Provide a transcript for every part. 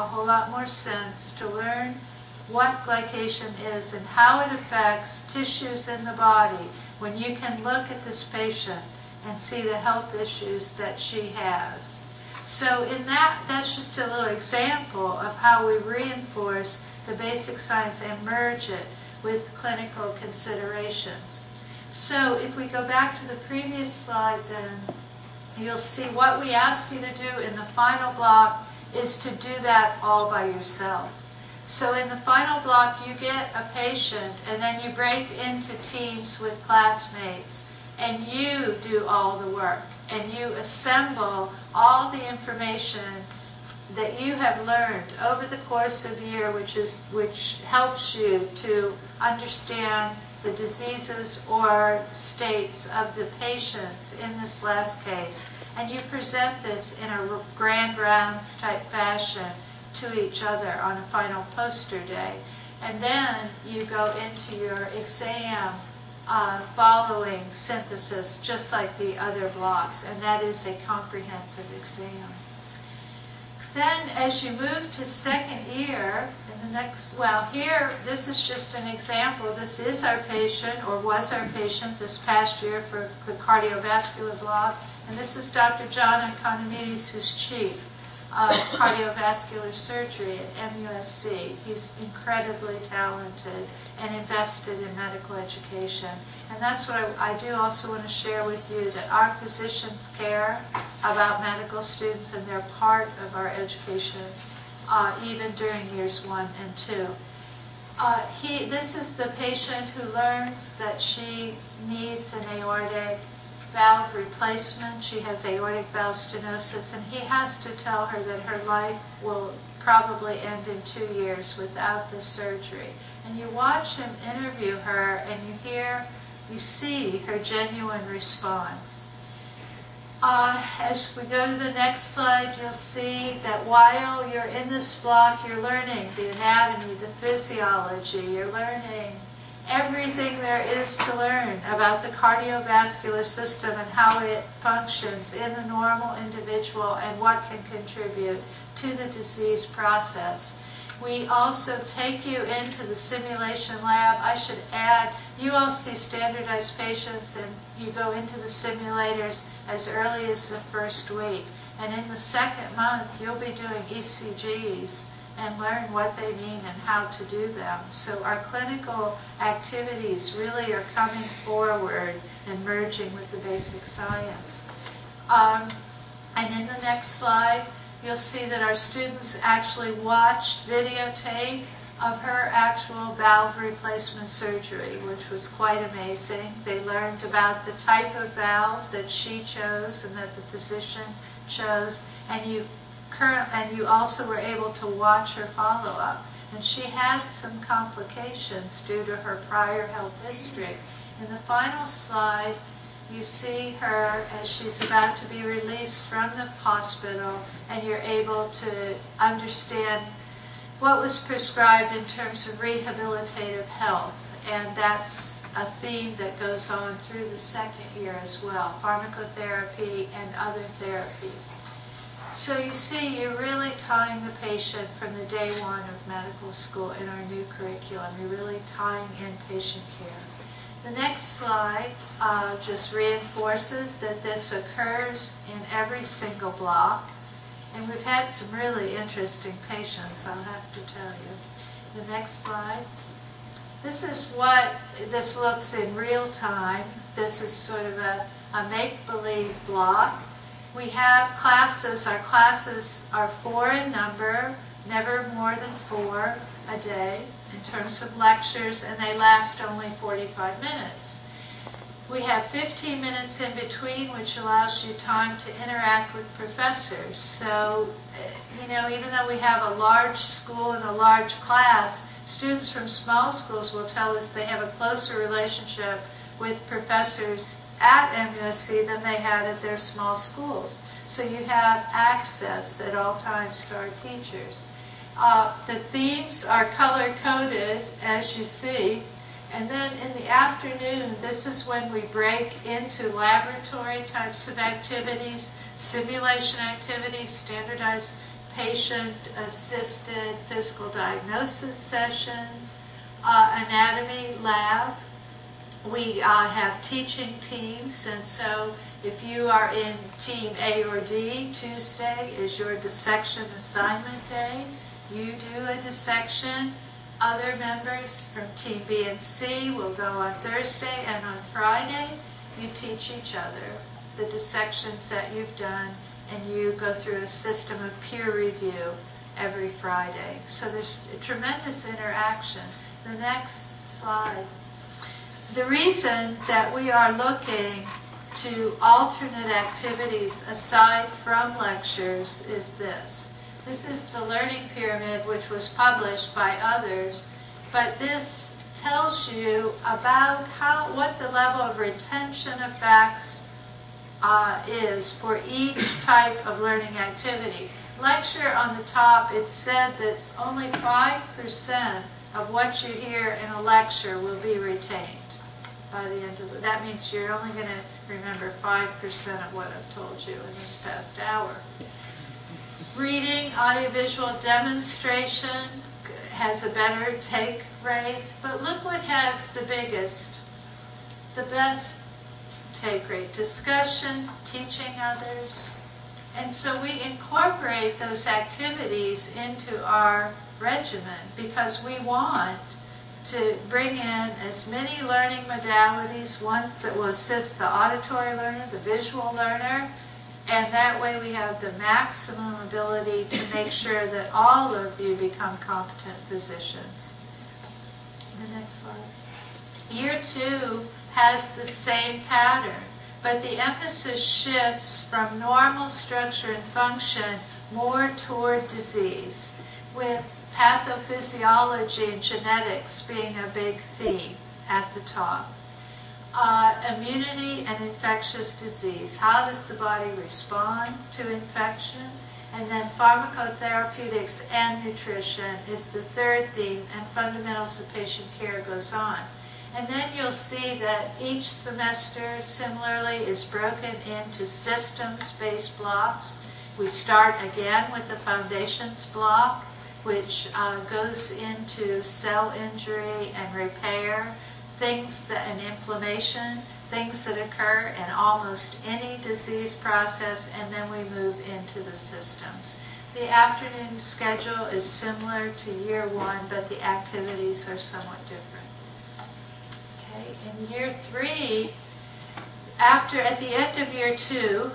whole lot more sense to learn what glycation is and how it affects tissues in the body when you can look at this patient and see the health issues that she has. So in that's just a little example of how we reinforce the basic science and merge it with clinical considerations. So if we go back to the previous slide, then you'll see what we ask you to do in the final block is to do that all by yourself. So in the final block, you get a patient, and then you break into teams with classmates, and you do all the work, and you assemble all the information that you have learned over the course of a year, which helps you to understand the diseases or states of the patients in this last case. And you present this in a grand rounds type fashion to each other on a final poster day. And then you go into your exam following synthesis, just like the other blocks, and that is a comprehensive exam. Then as you move to second year, in the next, well here, this is just an example. This is our patient, or was our patient this past year for the cardiovascular block. And this is Dr. John Economides, who's chief of cardiovascular surgery at MUSC. He's incredibly talented and invested in medical education. And that's what I do also want to share with you, that our physicians care about medical students and they're part of our education, even during years 1 and 2. This is the patient who learns that she needs an aortic valve replacement. She has aortic valve stenosis, and he has to tell her that her life will probably end in 2 years without this surgery. And you watch him interview her, and you see her genuine response. As we go to the next slide, you'll see that while you're in this block, you're learning the anatomy, the physiology, you're learning everything there is to learn about the cardiovascular system and how it functions in the normal individual and what can contribute to the disease process. We also take you into the simulation lab. I should add, you all see standardized patients and you go into the simulators as early as the first week. And in the second month, you'll be doing ECGs and learn what they mean and how to do them. So our clinical activities really are coming forward and merging with the basic science. And in the next slide, you'll see that our students actually watched videotape of her actual valve replacement surgery, which was quite amazing. They learned about the type of valve that she chose and that the physician chose, and you also were able to watch her follow-up. And she had some complications due to her prior health history. In the final slide, you see her as she's about to be released from the hospital, and you're able to understand what was prescribed in terms of rehabilitative health. And that's a theme that goes on through the second year as well, pharmacotherapy and other therapies. So you see, you're really tying the patient from the day 1 of medical school in our new curriculum. You're really tying in patient care. The next slide just reinforces that this occurs in every single block. And we've had some really interesting patients, I'll have to tell you. The next slide. This is what this looks in real time. This is sort of a make-believe block. We have classes. Our classes are 4 in number, never more than 4 a day in terms of lectures, and they last only 45 minutes. We have 15 minutes in between, which allows you time to interact with professors. So, even though we have a large school and a large class, students from small schools will tell us they have a closer relationship with professors at MUSC than they had at their small schools. So you have access at all times to our teachers. The themes are color-coded, as you see. And then in the afternoon, this is when we break into laboratory types of activities, simulation activities, standardized patient-assisted physical diagnosis sessions, anatomy lab. We have teaching teams, and so if you are in Team A or D, Tuesday is your dissection assignment day. You do a dissection. Other members from Team B and C will go on Thursday, and on Friday you teach each other the dissections that you've done, and you go through a system of peer review every Friday. So there's a tremendous interaction. The next slide. The reason that we are looking to alternate activities aside from lectures is this. This is the learning pyramid, which was published by others, but this tells you about what the level of retention of facts is for each type of learning activity. Lecture on the top, it's said that only 5% of what you hear in a lecture will be retained by the end of it. That means you're only going to remember 5% of what I've told you in this past hour. Reading, audiovisual demonstration has a better take rate, but look what has the best take rate. Discussion, teaching others. And so we incorporate those activities into our regimen because we want to bring in as many learning modalities, ones that will assist the auditory learner, the visual learner, and that way we have the maximum ability to make sure that all of you become competent physicians. The next slide. Year 2 has the same pattern, but the emphasis shifts from normal structure and function more toward disease, with pathophysiology and genetics being a big theme at the top. Immunity and infectious disease. How does the body respond to infection? And then pharmacotherapeutics and nutrition is the third theme, and fundamentals of patient care goes on. And then you'll see that each semester similarly is broken into systems-based blocks. We start again with the foundations block, which goes into cell injury and repair, and inflammation, things that occur in almost any disease process, and then we move into the systems. The afternoon schedule is similar to year 1, but the activities are somewhat different. Okay, in year 3, at the end of year 2,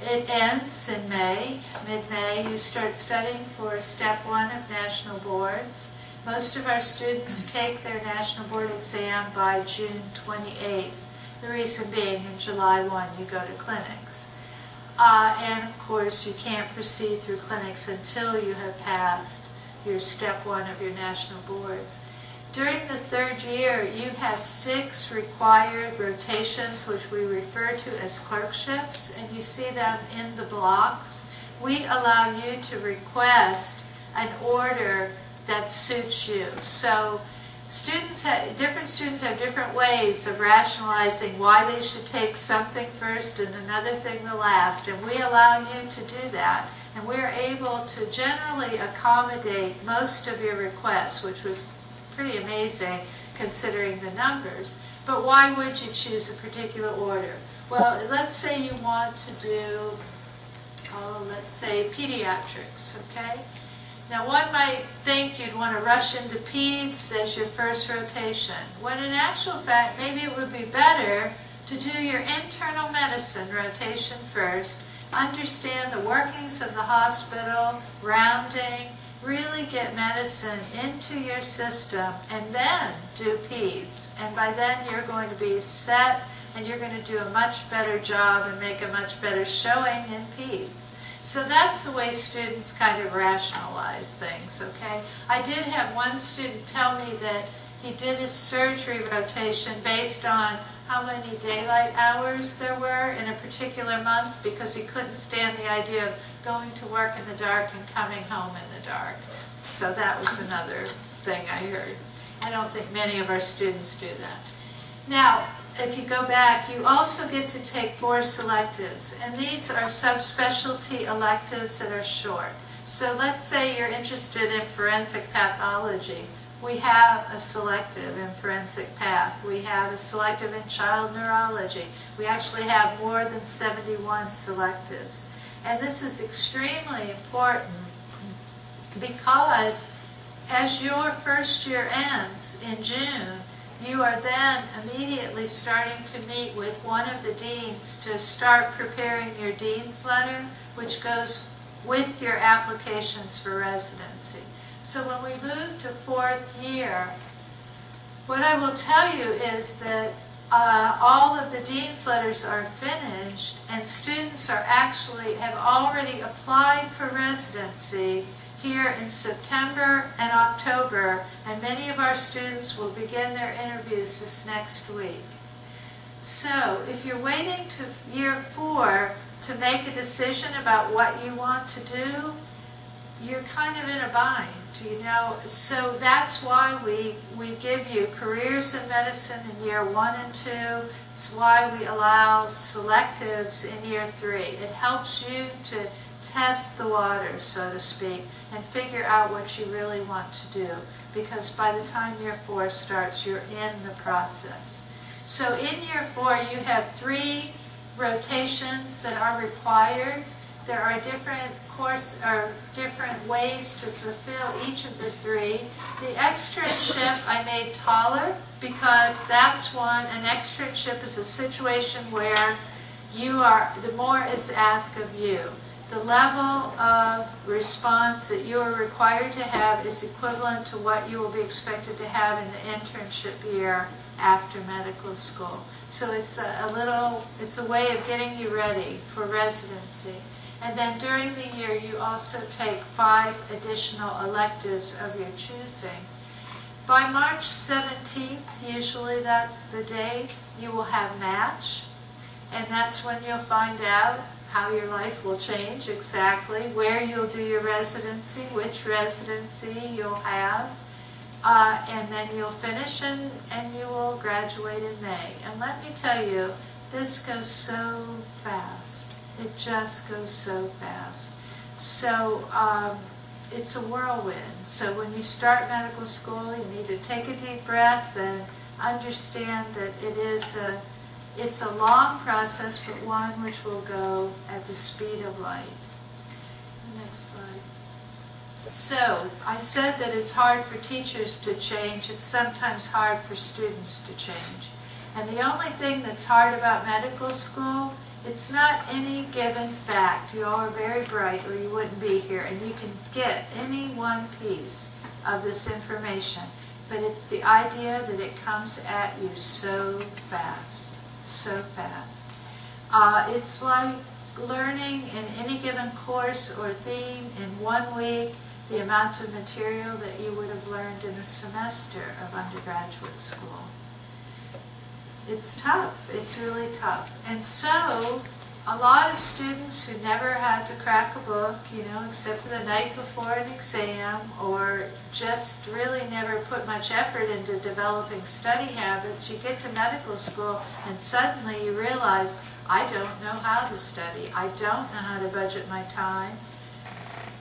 it ends in May, mid-May. You start studying for step 1 of national boards. Most of our students take their national board exam by June 28th. The reason being, in July 1, you go to clinics. And of course, you can't proceed through clinics until you have passed your step 1 of your national boards. During the 3rd year, you have 6 required rotations, which we refer to as clerkships, and you see them in the blocks. We allow you to request an order that suits you. So different students have different ways of rationalizing why they should take something first and another thing the last, and we allow you to do that. And we're able to generally accommodate most of your requests, which was pretty amazing considering the numbers. But why would you choose a particular order? Well, let's say you want to do, let's say pediatrics, okay? Now one might think you'd want to rush into peds as your first rotation, when in actual fact maybe it would be better to do your internal medicine rotation first, understand the workings of the hospital, rounding, really get medicine into your system, and then do peds. And by then you're going to be set, and you're going to do a much better job and make a much better showing in peds. So that's the way students kind of rationalize things, okay? I did have one student tell me that he did his surgery rotation based on how many daylight hours there were in a particular month, because he couldn't stand the idea of going to work in the dark and coming home in the dark. So that was another thing I heard. I don't think many of our students do that. Now, if you go back, you also get to take 4 selectives, and these are subspecialty electives that are short. So let's say you're interested in forensic pathology. We have a selective in forensic path. We have a selective in child neurology. We actually have more than 71 selectives. And this is extremely important because as your first year ends in June, you are then immediately starting to meet with one of the deans to start preparing your dean's letter, which goes with your applications for residency. So when we move to fourth year, what I will tell you is that all of the dean's letters are finished and students have already applied for residency here in September and October, and many of our students will begin their interviews this next week. So if you're waiting to year 4 to make a decision about what you want to do, you're kind of in a bind, you know. So that's why we give you careers in medicine in year 1 and 2. It's why we allow selectives in year 3. It helps you to test the water, so to speak, and figure out what you really want to do, because by the time year 4 starts, you're in the process. So in year 4, you have 3 rotations that are required. There are different ways to fulfill each of the 3. The externship I made taller because that's an externship is a situation where the more is asked of you. The level of response that you are required to have is equivalent to what you will be expected to have in the internship year after medical school. So it's a way of getting you ready for residency. And then during the year, you also take 5 additional electives of your choosing. By March 17th, usually that's the date, you will have match. And that's when you'll find out how your life will change exactly, where you'll do your residency, which residency you'll have. And then you'll finish and you will graduate in May. And let me tell you, this goes so fast. It just goes so fast. So it's a whirlwind. So when you start medical school, you need to take a deep breath and understand that it's a long process, but one which will go at the speed of light. Next slide. So I said that it's hard for teachers to change. It's sometimes hard for students to change. And the only thing that's hard about medical school, it's not any given fact. You all are very bright or you wouldn't be here, and you can get any one piece of this information. But it's the idea that it comes at you so fast, so fast. It's like learning in any given course or theme in 1 week the amount of material that you would have learned in a semester of undergraduate school. It's tough. It's really tough. And so a lot of students who never had to crack a book, you know, except for the night before an exam, or just really never put much effort into developing study habits, you get to medical school and suddenly you realize, I don't know how to study. I don't know how to budget my time.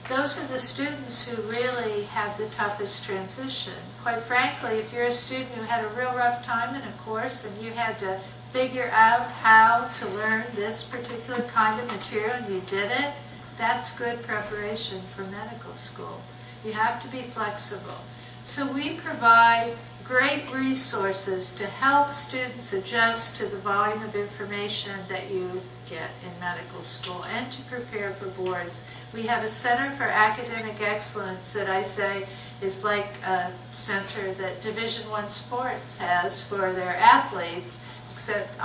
Those are the students who really have the toughest transition. Quite frankly, if you're a student who had a real rough time in a course and you had to figure out how to learn this particular kind of material and you did it, that's good preparation for medical school. You have to be flexible. So we provide great resources to help students adjust to the volume of information that you get in medical school and to prepare for boards. We have a Center for Academic Excellence that I say is like a center that Division I sports has for their athletes, except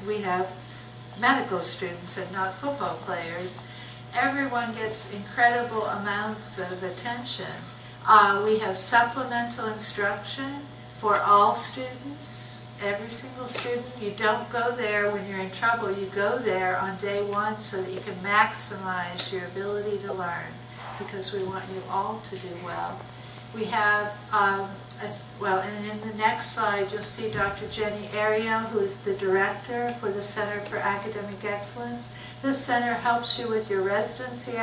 we have medical students and not football players. Everyone gets incredible amounts of attention. We have supplemental instruction for all students. Every single student. You don't go there when you're in trouble. You go there on day 1 so that you can maximize your ability to learn, because we want you all to do well. We have, and in the next slide you'll see Dr. Jenny Ariel, who is the director for the Center for Academic Excellence. This center helps you with your residency